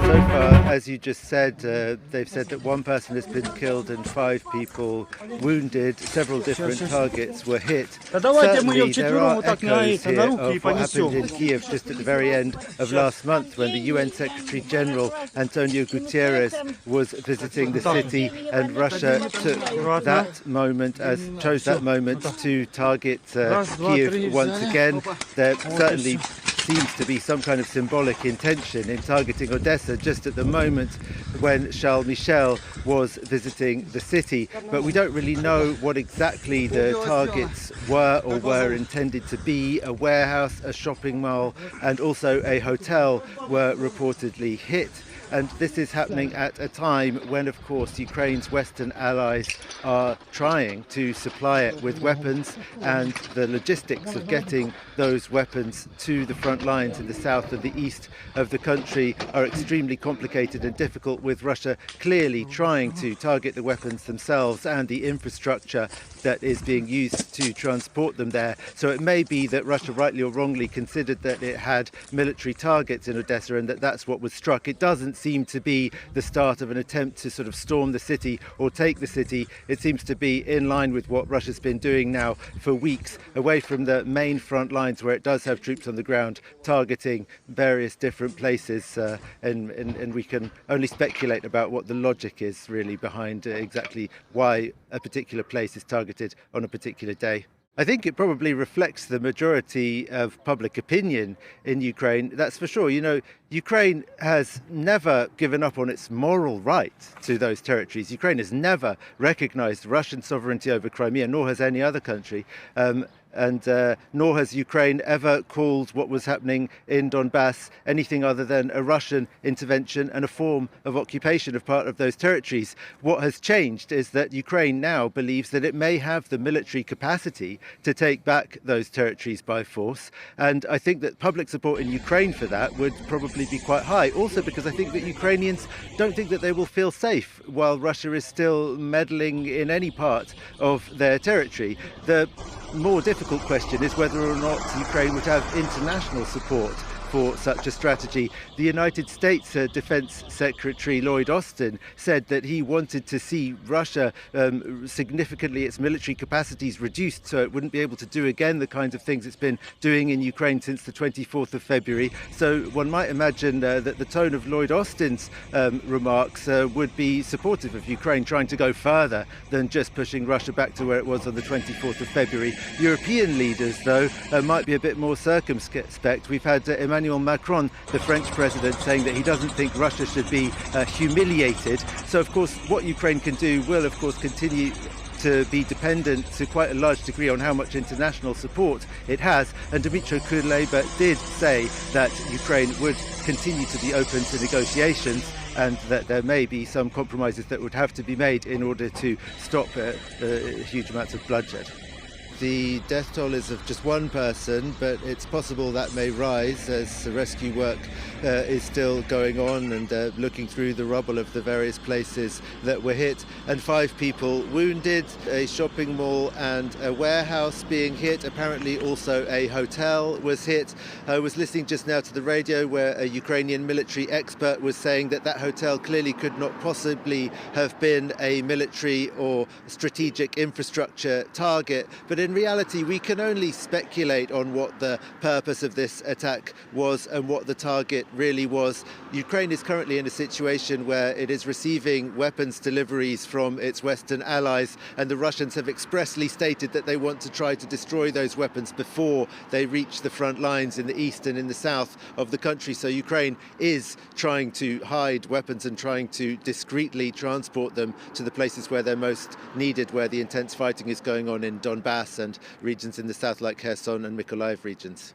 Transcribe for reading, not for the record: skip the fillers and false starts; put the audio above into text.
So far, as you just said, they've said that one person has been killed and 5 people wounded. Several different targets were hit. Certainly, there are echoes here of what happened in Kiev just at the very end of last month when the UN Secretary General Antonio Guterres was visiting the city, and Russia took that moment chose that moment to target Kiev once again. There certainly seems to be some kind of symbolic intention in targeting Odessa just at the moment when Charles Michel was visiting the city. But we don't really know what exactly the targets were intended to be. A warehouse, a shopping mall, and also a hotel were reportedly hit. And this is happening at a time when, of course, Ukraine's Western allies are trying to supply it with weapons, and the logistics of getting those weapons to the front lines in the south and the east of the country are extremely complicated and difficult, with Russia clearly trying to target the weapons themselves and the infrastructure that is being used to transport them there. So it may be that Russia, rightly or wrongly, considered that it had military targets in Odessa and that that's what was struck. It doesn't seem to be the start of an attempt to sort of storm the city or take the city. It seems to be in line with what Russia's been doing now for weeks, away from the main front lines where it does have troops on the ground, targeting various different places. And we can only speculate about what the logic is really behind exactly why a particular place is targeted on a particular day. I think it probably reflects the majority of public opinion in Ukraine, that's for sure. You know, Ukraine has never given up on its moral right to those territories. Ukraine has never recognized Russian sovereignty over Crimea, nor has any other country. Nor has Ukraine ever called what was happening in Donbass anything other than a Russian intervention and a form of occupation of part of those territories. What has changed is that Ukraine now believes that it may have the military capacity to take back those territories by force. And I think that public support in Ukraine for that would probably be quite high. Also because I think that Ukrainians don't think that they will feel safe while Russia is still meddling in any part of their territory. The more difficult question is whether or not Ukraine would have international support for such a strategy. The United States Defense Secretary Lloyd Austin said that he wanted to see Russia significantly its military capacities reduced so it wouldn't be able to do again the kinds of things it's been doing in Ukraine since the 24th of February. So one might imagine that the tone of Lloyd Austin's remarks would be supportive of Ukraine trying to go further than just pushing Russia back to where it was on the 24th of February. European leaders, though, might be a bit more circumspect. We've had Emmanuel Macron, the French president, saying that he doesn't think Russia should be humiliated. So, of course, what Ukraine can do will, of course, continue to be dependent to quite a large degree on how much international support it has. And Dmytro Kuleba did say that Ukraine would continue to be open to negotiations, and that there may be some compromises that would have to be made in order to stop huge amounts of bloodshed. The death toll is of just one person, but it's possible that may rise as the rescue work is still going on and looking through the rubble of the various places that were hit. And 5 people wounded, a shopping mall and a warehouse being hit. Apparently also a hotel was hit. I was listening just now to the radio where a Ukrainian military expert was saying that that hotel clearly could not possibly have been a military or strategic infrastructure target. But in reality, we can only speculate on what the purpose of this attack was and what the target really was. Ukraine is currently in a situation where it is receiving weapons deliveries from its Western allies, and the Russians have expressly stated that they want to try to destroy those weapons before they reach the front lines in the east and in the south of the country. So Ukraine is trying to hide weapons and trying to discreetly transport them to the places where they're most needed, where the intense fighting is going on in Donbass and regions in the south like Kherson and Mykolaiv regions.